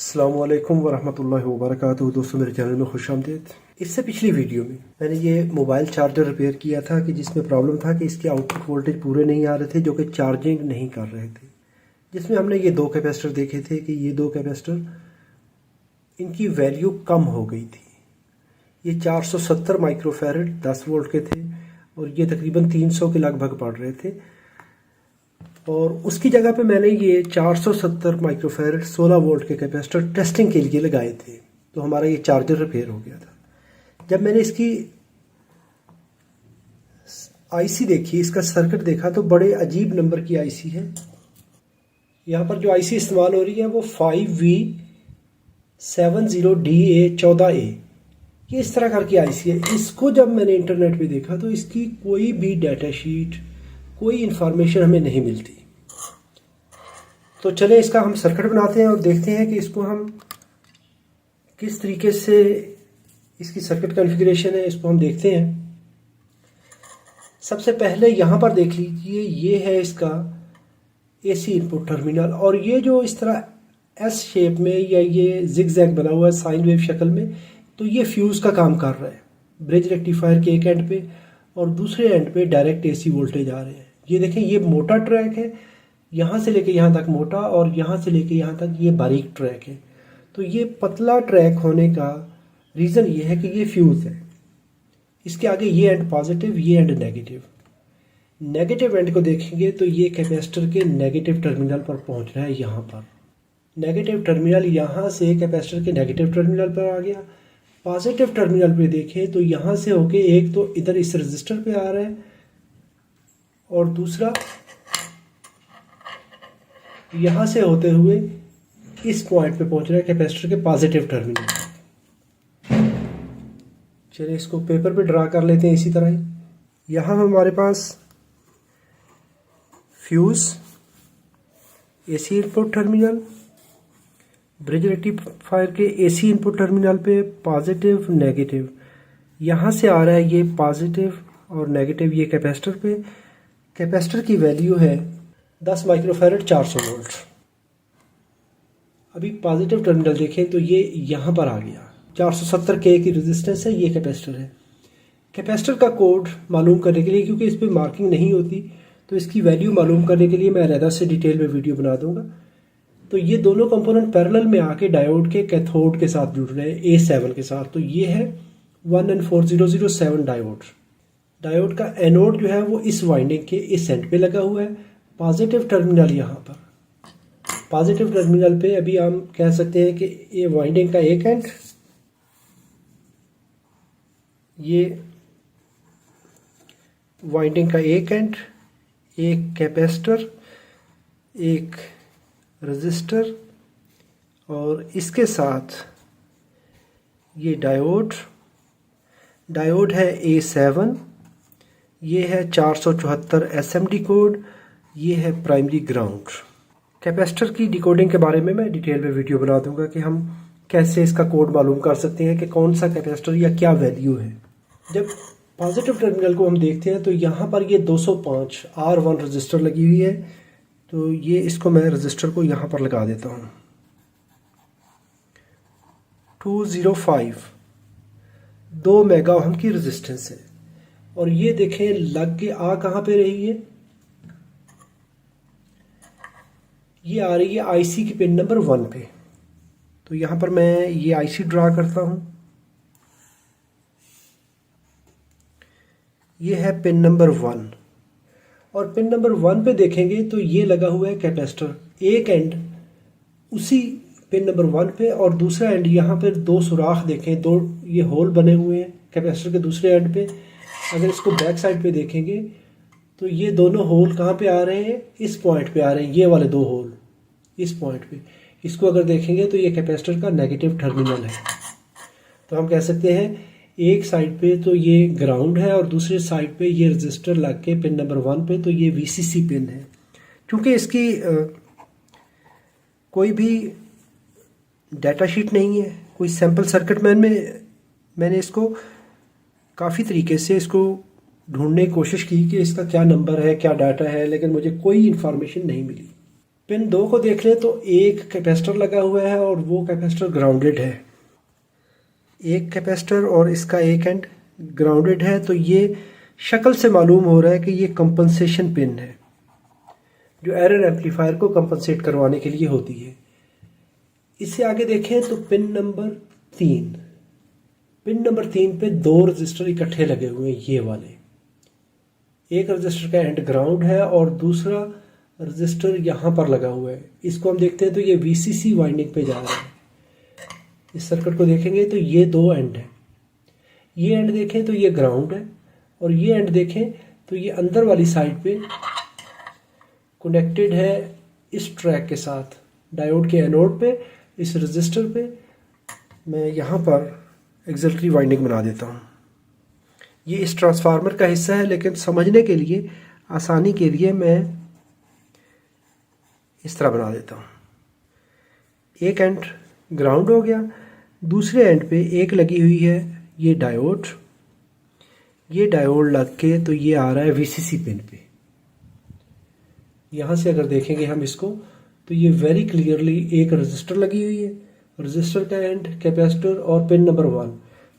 अस्सलामुअलैकुम वरहमतुल्लाहि वबरकातुहू। दोस्तों, मेरे चैनल में खुश आमदीद। इससे पिछली वीडियो में मैंने ये मोबाइल चार्जर रिपेयर किया था कि जिसमें प्रॉब्लम था कि इसके आउटपुट वोल्टेज पूरे नहीं आ रहे थे, जो कि चार्जिंग नहीं कर रहे थे। जिसमें हमने ये दो कैपेसिटर देखे थे कि ये दो कैपेसिटर इनकी वैल्यू कम हो गई थी। ये 470 माइक्रोफैरड 10 वोल्ट के थे और ये तकरीबन 300 के लगभग पड़ रहे थे। और उसकी जगह पे मैंने ये 470 माइक्रोफैरड 16 वोल्ट के कैपेसिटर टेस्टिंग के लिए लगाए थे, तो हमारा ये चार्जर रिपेयर हो गया था। जब मैंने इसकी आईसी देखी, इसका सर्किट देखा, तो बड़े अजीब नंबर की आईसी है। यहाँ पर जो आईसी इस्तेमाल हो रही है वो 5V70DA14A, ये इस तरह करके आईसी है। इसको जब मैंने इंटरनेट पे देखा तो इसकी कोई भी डाटा शीट, कोई इंफॉर्मेशन हमें नहीं मिलती। तो चले इसका हम सर्किट बनाते हैं और देखते हैं कि इसको हम किस तरीके से, इसकी सर्किट कॉन्फ़िगरेशन है, इसको हम देखते हैं। सबसे पहले यहाँ पर देख लीजिए, ये है इसका एसी इनपुट टर्मिनल, और ये जो इस तरह एस शेप में या ये जिग जैग बना हुआ है साइन वेव शक्ल में, तो ये फ्यूज़ का काम कर रहा है। ब्रिज रेक्टिफायर के एक एंड पे और दूसरे एंड पे डायरेक्ट एसी वोल्टेज आ रहे हैं। ये देखें, ये मोटा ट्रैक है, यहाँ से लेके यहाँ तक मोटा, और यहाँ से लेके यहाँ तक ये बारीक ट्रैक है। तो ये पतला ट्रैक होने का रीज़न ये है कि ये फ्यूज़ है। इसके आगे ये एंड पॉजिटिव, ये एंड नेगेटिव। नेगेटिव एंड को देखेंगे तो ये कैपेसिटर के नेगेटिव टर्मिनल पर पहुँच रहा है। यहाँ पर नेगेटिव टर्मिनल, यहाँ से कैपेसिटर के नेगेटिव टर्मिनल पर आ गया। पॉजिटिव टर्मिनल पे देखें तो यहाँ से होके एक तो इधर इस रजिस्टर पे आ रहा है, और दूसरा यहाँ से होते हुए इस पॉइंट पे पहुंच रहा है कैपेसिटर के पॉजिटिव टर्मिनल। चलिए इसको पेपर पे ड्रा कर लेते हैं इसी तरह ही। यहाँ हमारे पास fuse, AC input terminal, bridge rectifier के एसी इनपुट टर्मिनल पे पॉजिटिव नेगेटिव, यहाँ से आ रहा है ये पॉजिटिव और नेगेटिव ये कैपेसिटर पे। कैपेसिटर की वैल्यू है 10 माइक्रोफैरड 400 वोल्ट। अभी पॉजिटिव टर्मिनल देखें तो ये यहाँ पर आ गया, 470 के की रेजिस्टेंस है, ये कैपेसिटर है। कैपेसिटर का कोड मालूम करने के लिए, क्योंकि इस पर मार्किंग नहीं होती, तो इसकी वैल्यू मालूम करने के लिए मैं अलग से डिटेल में वीडियो बना दूंगा। तो ये दोनों कंपोनेंट पैरेलल में आके डायोड के कैथोड के साथ जुड़ रहे हैं, A7 के साथ। तो ये है 1N4007 डायोड। डायोड का एनोड जो है वो इस वाइंडिंग के इस एंड पे लगा हुआ है। पॉजिटिव टर्मिनल यहाँ पर, पॉजिटिव टर्मिनल पे अभी हम कह सकते हैं कि ये वाइंडिंग का एक एंड, ये वाइंडिंग का एक एंड, एक कैपेसिटर, एक रजिस्टर, और इसके साथ ये डायोड। डायोड है A7, ये है 474 SMD कोड, ये है प्राइमरी ग्राउंड। कैपेसिटर की डिकोडिंग के बारे में मैं डिटेल में वीडियो बना दूंगा कि हम कैसे इसका कोड मालूम कर सकते हैं कि कौन सा कैपेसिटर या क्या वैल्यू है। जब पॉजिटिव टर्मिनल को हम देखते हैं तो यहाँ पर ये 205 R1 रजिस्टर लगी हुई है। तो ये इसको मैं रजिस्टर को यहाँ पर लगा देता हूँ। 205 2 मेगा ओहम की रेजिस्टेंस है, और ये देखें लग के आ कहाँ पे रही है, ये आ रही है आईसी की पिन नंबर 1 पे। तो यहाँ पर मैं ये आईसी ड्रा करता हूँ। ये है पिन नंबर 1, और पिन नंबर 1 पे देखेंगे तो ये लगा हुआ है कैपेसिटर। एक एंड उसी पिन नंबर 1 पे, और दूसरा एंड यहाँ पर दो सुराख देखें, दो ये होल बने हुए हैं कैपेसिटर के दूसरे एंड पे। अगर इसको बैक साइड पे देखेंगे तो ये दोनों होल कहाँ पे आ रहे हैं, इस पॉइंट पे आ रहे हैं, ये वाले दो होल इस पॉइंट पे। इसको अगर देखेंगे तो ये कैपेसिटर का नेगेटिव टर्मिनल है। तो हम कह सकते हैं एक साइड पे तो ये ग्राउंड है और दूसरे साइड पे ये रजिस्टर लग के पिन नंबर 1 पे, तो ये VCC पिन है। क्योंकि इसकी कोई भी डाटा शीट नहीं है, कोई सैम्पल सर्किट मैंने इसको काफ़ी तरीके से इसको ढूंढने की कोशिश की कि इसका क्या नंबर है, क्या डाटा है, लेकिन मुझे कोई इन्फॉर्मेशन नहीं मिली। पिन 2 को देख लें तो एक कैपेसिटर लगा हुआ है और वो कैपेसिटर ग्राउंडेड है। एक कैपेसिटर और इसका एक एंड ग्राउंडेड है, तो ये शक्ल से मालूम हो रहा है कि ये कंपनसेशन पिन है जो एरर एम्पलीफायर को कंपनसेट करवाने के लिए होती है। इससे आगे देखें तो पिन नंबर 3, पिन नंबर 3 पे 2 रजिस्टर इकट्ठे लगे हुए हैं, ये वाले। एक रजिस्टर का एंड ग्राउंड है और दूसरा रजिस्टर यहाँ पर लगा हुआ है। इसको हम देखते हैं तो ये वीसीसी वाइंडिंग पे जा रहा है। इस सर्किट को देखेंगे तो ये 2 एंड है, ये एंड देखें तो ये ग्राउंड है और ये एंड देखें तो ये अंदर वाली साइड पे कनेक्टेड है इस ट्रैक के साथ, डायोड के एनोड पे, इस रजिस्टर पे। मैं यहाँ पर एक्सिलरी वाइंडिंग बना देता हूँ। ये इस ट्रांसफार्मर का हिस्सा है, लेकिन समझने के लिए, आसानी के लिए मैं इस तरह बना देता हूँ। एक एंड ग्राउंड हो गया, दूसरे एंड पे एक लगी हुई है ये डायोड। ये डायोड लग के तो ये आ रहा है वीसीसी पिन पे। यहाँ से अगर देखेंगे हम इसको तो ये वेरी क्लियरली एक रजिस्टर लगी हुई है, रजिस्टर का एंड कैपेसिटर और पिन नंबर 1।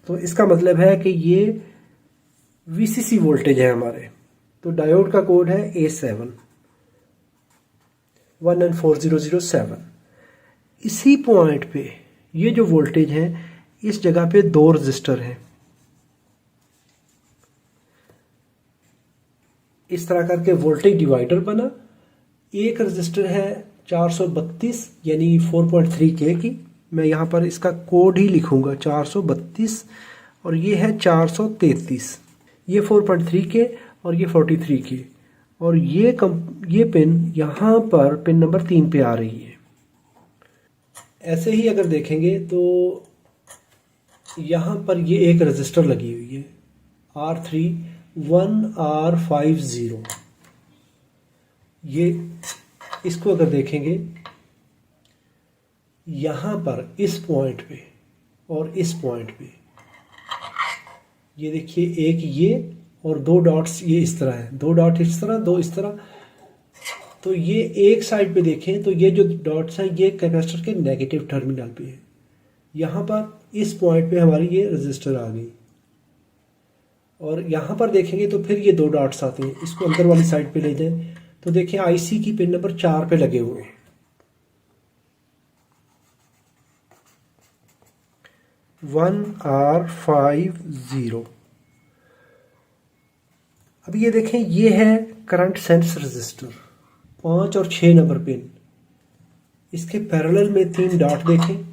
तो इसका मतलब है कि ये वीसीसी वोल्टेज है हमारे। तो डायोड का कोड है A7 1N4007। इसी पॉइंट पे ये जो वोल्टेज है, इस जगह पे 2 रजिस्टर हैं। इस तरह करके वोल्टेज डिवाइडर बना। एक रजिस्टर है 432 यानी 4.3K की। मैं यहाँ पर इसका कोड ही लिखूंगा 432, और ये है 433। ये 4.3K और ये 43K, और ये पिन यहाँ पर पिन नंबर 3 पे आ रही है। ऐसे ही अगर देखेंगे तो यहाँ पर ये एक रजिस्टर लगी हुई है R3 1R50। ये इसको अगर देखेंगे यहाँ पर इस पॉइंट पे और इस पॉइंट पे, ये देखिए एक ये और 2 डॉट्स ये इस तरह है, 2 डॉट इस तरह, 2 इस तरह। तो ये एक साइड पे देखें तो ये जो डॉट्स हैं ये कैपेसिटर के नेगेटिव टर्मिनल पे है। यहाँ पर इस पॉइंट पे हमारी ये रजिस्टर आ गई, और यहाँ पर देखेंगे तो फिर ये 2 डॉट्स आते हैं। इसको अंदर वाली साइड पे ले जाएं तो देखें आईसी की पिन नंबर 4 पे लगे हुए हैं। 1R50। अब ये देखें, ये है करंट सेंस रजिस्टर 5 और 6 नंबर पिन। इसके पैरेलल में 3 डॉट देखें,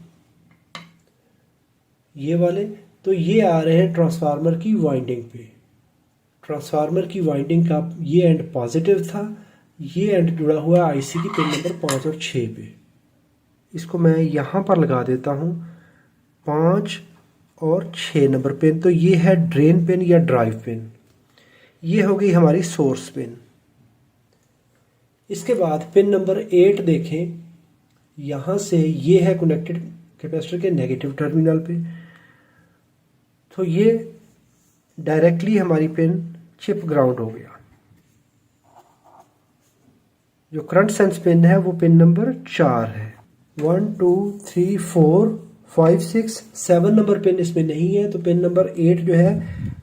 ये वाले। तो ये आ रहे हैं ट्रांसफार्मर की वाइंडिंग पे। ट्रांसफार्मर की वाइंडिंग का ये एंड पॉजिटिव था, ये एंड जुड़ा हुआ है आईसी की पिन नंबर 5 और 6 पे। इसको मैं यहाँ पर लगा देता हूँ 5 और 6 नंबर पिन। तो ये है ड्रेन पिन या ड्राइव पिन। ये हो गई हमारी सोर्स पिन। इसके बाद पिन नंबर 8 देखें, यहाँ से ये है कनेक्टेड कैपेसिटर के नेगेटिव टर्मिनल पे। तो ये डायरेक्टली हमारी पिन चिप ग्राउंड हो गया। जो करंट सेंस पिन है वो पिन नंबर 4 है। 1 2 3 4 5 6 7 नंबर पिन इसमें नहीं है, तो पिन नंबर 8 जो है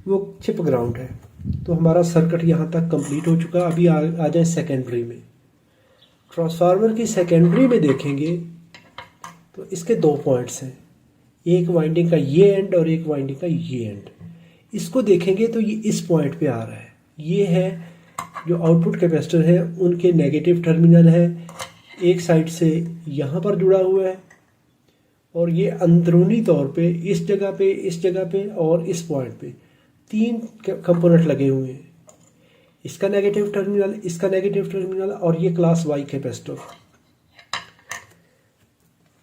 वो चिप ग्राउंड है। तो हमारा सर्किट यहाँ तक कंप्लीट हो चुका। अभी आ जाए सेकेंडरी में। ट्रांसफार्मर की सेकेंडरी में देखेंगे तो इसके 2 पॉइंट्स हैं, एक वाइंडिंग का ये एंड और एक वाइंडिंग का ये एंड। इसको देखेंगे तो ये इस पॉइंट पे आ रहा है। ये है जो आउटपुट कैपेसिटर है, उनके नेगेटिव टर्मिनल है, एक साइड से यहाँ पर जुड़ा हुआ है, और ये अंदरूनी तौर पे इस जगह पे और इस पॉइंट पे 3 कंपोनेंट लगे हुए हैं। इसका नेगेटिव टर्मिनल, इसका नेगेटिव टर्मिनल, और ये क्लास वाई कैपेसिटर।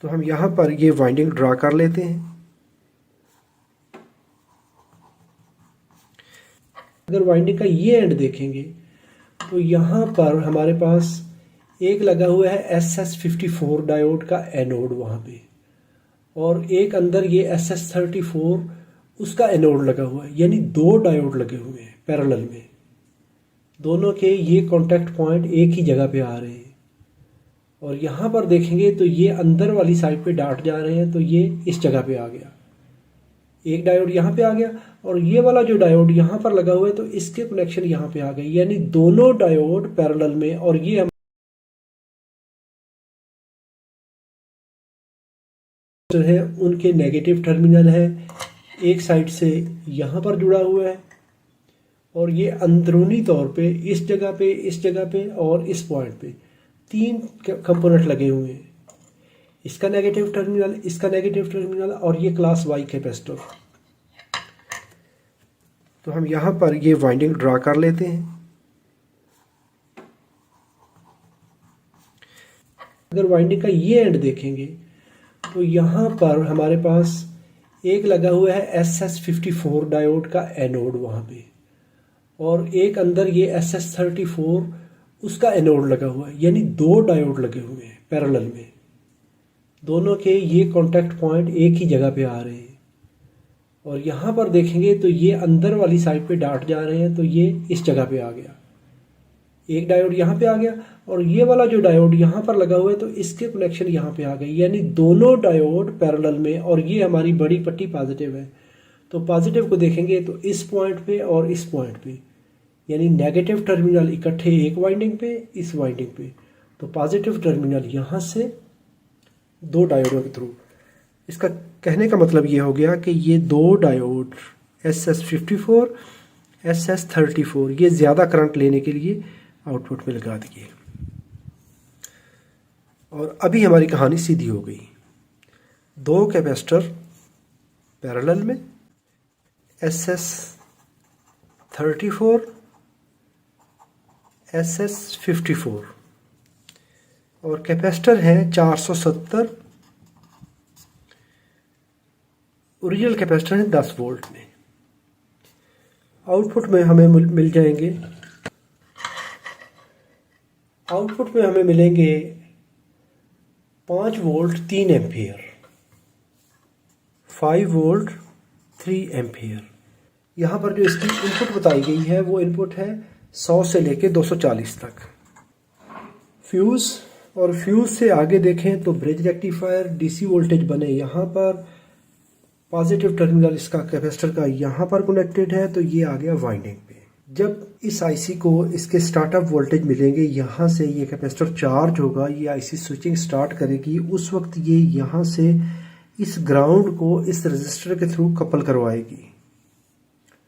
तो हम यहाँ पर ये वाइंडिंग ड्रा कर लेते हैं। अगर वाइंडिंग का ये एंड देखेंगे तो यहाँ पर हमारे पास एक लगा हुआ है SS54 डायोड का एनोड वहाँ पे, और एक अंदर ये SS34 उसका एनोड लगा हुआ है। यानी 2 डायोड लगे हुए हैं पैरेलल में। दोनों के ये कॉन्टैक्ट पॉइंट एक ही जगह पे आ रहे हैं। और यहाँ पर देखेंगे तो ये अंदर वाली साइड पे डार्ट जा रहे हैं, तो ये इस जगह पे आ गया। एक डायोड यहाँ पे आ गया और ये वाला जो डायोड यहाँ पर लगा हुआ है तो इसके कनेक्शन यहाँ पे आ गए, यानी दोनों डायोड पैरेलल में। और ये जो है उनके नेगेटिव टर्मिनल है, एक साइड से यहाँ पर जुड़ा हुआ है और ये अंदरूनी तौर पे इस जगह पे, इस जगह पे और इस पॉइंट पे 3 कंपोनेंट लगे हुए हैं। इसका नेगेटिव टर्मिनल, इसका नेगेटिव टर्मिनल और ये क्लास वाई कैपेसिटर। तो हम यहाँ पर ये वाइंडिंग ड्रा कर लेते हैं। अगर वाइंडिंग का ये एंड देखेंगे तो यहाँ पर हमारे पास एक लगा हुआ है SS54 डायोड का एनोड वहाँ पे, और एक अंदर ये SS34 उसका एनोड लगा हुआ है, यानी 2 डायोड लगे हुए हैं पैरेलल में। दोनों के ये कॉन्टैक्ट पॉइंट एक ही जगह पे आ रहे हैं। और यहाँ पर देखेंगे तो ये अंदर वाली साइड पे डार्ट जा रहे हैं, तो ये इस जगह पे आ गया। एक डायोड यहाँ पे आ गया और ये वाला जो डायोड यहाँ पर लगा हुआ है तो इसके कनेक्शन यहाँ पे आ गए, यानी दोनों डायोड पैरेलल में। और ये हमारी बड़ी पट्टी पॉजिटिव है, तो पॉजिटिव को देखेंगे तो इस पॉइंट पे और इस पॉइंट पे, यानी नेगेटिव टर्मिनल इकट्ठे एक वाइंडिंग पे, इस वाइंडिंग पे। तो पॉजिटिव टर्मिनल यहाँ से 2 डायोडों के थ्रू। इसका कहने का मतलब ये हो गया कि ये 2 डायोड SS54, SS34 ये ज़्यादा करंट लेने के लिए आउटपुट में लगा दिए। और अभी हमारी कहानी सीधी हो गई। 2 कैपेसिटर पैरेलल में, SS34, SS54 और कैपेसिटर है 470। ओरिजिनल कैपेसिटर है 10 वोल्ट में। आउटपुट में हमें मिल जाएंगे, आउटपुट में हमें मिलेंगे 5 वोल्ट 3 एम्पियर, 5 वोल्ट 3 एम्पियर। यहाँ पर जो इसकी इनपुट बताई गई है वो इनपुट है 100 से लेके 240 तक। फ्यूज़, और फ्यूज़ से आगे देखें तो ब्रिज रेक्टिफायर, डीसी वोल्टेज बने यहाँ पर, पॉजिटिव टर्मिनल इसका कैपेसिटर का यहाँ पर कनेक्टेड है, तो ये आ गया वाइंडिंग पे। जब इस आईसी को इसके स्टार्टअप वोल्टेज मिलेंगे, यहाँ से ये कैपेसिटर चार्ज होगा, ये आईसी स्विचिंग स्टार्ट करेगी, उस वक्त ये यहाँ से इस ग्राउंड को इस रजिस्टर के थ्रू कपल करवाएगी।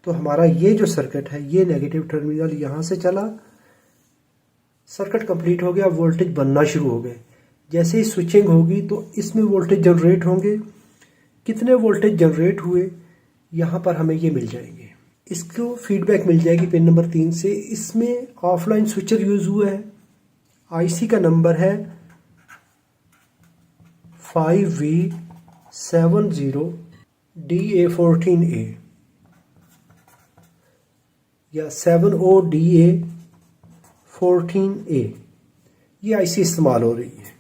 तो हमारा ये जो सर्किट है, ये नेगेटिव टर्मिनल यहाँ से चला, सर्किट कंप्लीट हो गया, वोल्टेज बनना शुरू हो गए। जैसे ही स्विचिंग होगी तो इसमें वोल्टेज जनरेट होंगे। कितने वोल्टेज जनरेट हुए यहाँ पर हमें ये मिल जाएंगे। इसको फीडबैक मिल जाएगी पिन नंबर 3 से। इसमें ऑफलाइन स्विचर यूज हुआ है। आईसी का नंबर है 5V70DA14A या 70DA14A। ये आईसी इस्तेमाल हो रही है।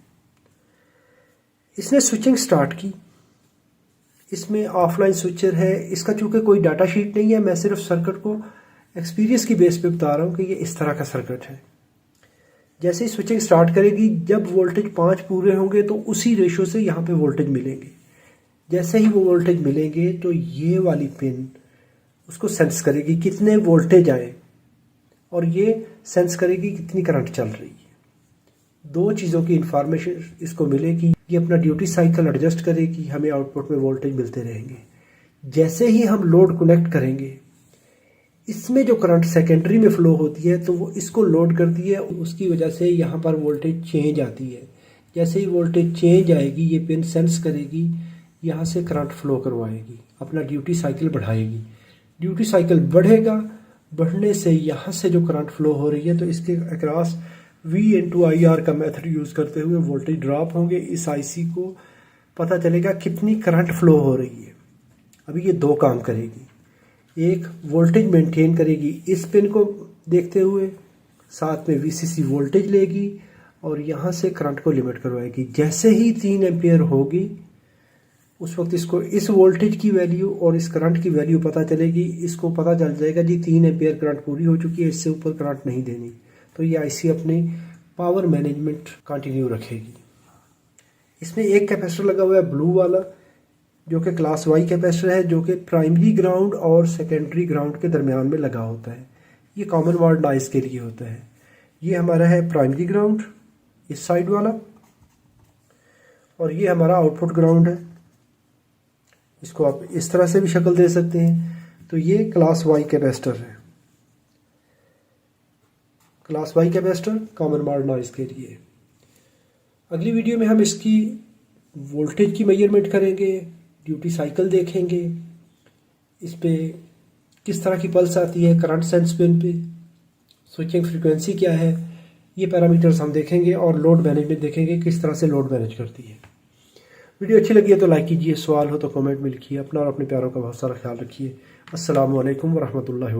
इसने स्विचिंग स्टार्ट की। इसमें ऑफलाइन स्विचर है। इसका चूंकि कोई डाटा शीट नहीं है, मैं सिर्फ सर्किट को एक्सपीरियंस की बेस पे बता रहा हूँ कि ये इस तरह का सर्किट है। जैसे ही स्विचिंग स्टार्ट करेगी, जब वोल्टेज 5 पूरे होंगे तो उसी रेशो से यहाँ पे वोल्टेज मिलेंगे। जैसे ही वो वोल्टेज मिलेंगे तो ये वाली पिन उसको सेंस करेगी कितने वोल्टेज आए, और ये सेंस करेगी कितनी करंट चल रही है। 2 चीज़ों की इंफॉर्मेशन इसको मिलेगी। ये अपना ड्यूटी साइकिल एडजस्ट करेगी, हमें आउटपुट में वोल्टेज मिलते रहेंगे। जैसे ही हम लोड कनेक्ट करेंगे, इसमें जो करंट सेकेंडरी में फ्लो होती है तो वो इसको लोड करती है, उसकी वजह से यहाँ पर वोल्टेज चेंज आती है। जैसे ही वोल्टेज चेंज आएगी, ये पिन सेंस करेगी, यहाँ से करंट फ्लो करवाएगी, अपना ड्यूटी साइकिल बढ़ाएगी। ड्यूटी साइकिल बढ़ेगा, बढ़ने से यहाँ से जो करंट फ्लो हो रही है तो इसके अक्रॉस V/IR का मेथड यूज़ करते हुए वोल्टेज ड्रॉप होंगे। इस आईसी को पता चलेगा कितनी करंट फ्लो हो रही है। अभी ये 2 काम करेगी। एक, वोल्टेज मेंटेन करेगी इस पिन को देखते हुए, साथ में VCC वोल्टेज लेगी और यहाँ से करंट को लिमिट करवाएगी। जैसे ही 3 एम्पियर होगी, उस वक्त इसको इस वोल्टेज की वैल्यू और इस करंट की वैल्यू पता चलेगी। इसको पता चल जाएगा जी 3 एम्पियर करंट पूरी हो चुकी है, इससे ऊपर करंट नहीं देनी। तो ये आईसी अपनी पावर मैनेजमेंट कंटिन्यू रखेगी। इसमें एक कैपेसिटर लगा हुआ है ब्लू वाला, जो कि क्लास वाई कैपेसिटर है, जो कि प्राइमरी ग्राउंड और सेकेंडरी ग्राउंड के दरमियान में लगा होता है। ये कॉमन मॉड नॉइस के लिए होता है। ये हमारा है प्राइमरी ग्राउंड इस साइड वाला, और ये हमारा आउटपुट ग्राउंड है। इसको आप इस तरह से भी शक्ल दे सकते हैं। तो ये क्लास वाई कैपेसिटर है, class Y capacitor common mode noise के लिए। अगली वीडियो में हम इसकी वोल्टेज की मेजरमेंट करेंगे, ड्यूटी साइकिल देखेंगे, इस पे किस तरह की पल्स आती है, करंट सेंस पिन पे, स्विचिंग फ्रीक्वेंसी क्या है, ये पैरामीटर्स हम देखेंगे, और लोड मैनेजमेंट देखेंगे किस तरह से लोड मैनेज करती है। वीडियो अच्छी लगी है तो लाइक कीजिए, सवाल हो तो कमेंट में लिखिए। अपना और अपने प्यारों का बहुत सारा ख्याल रखिए। अस्सलामु अलैकुम वरहमतुल्लाहि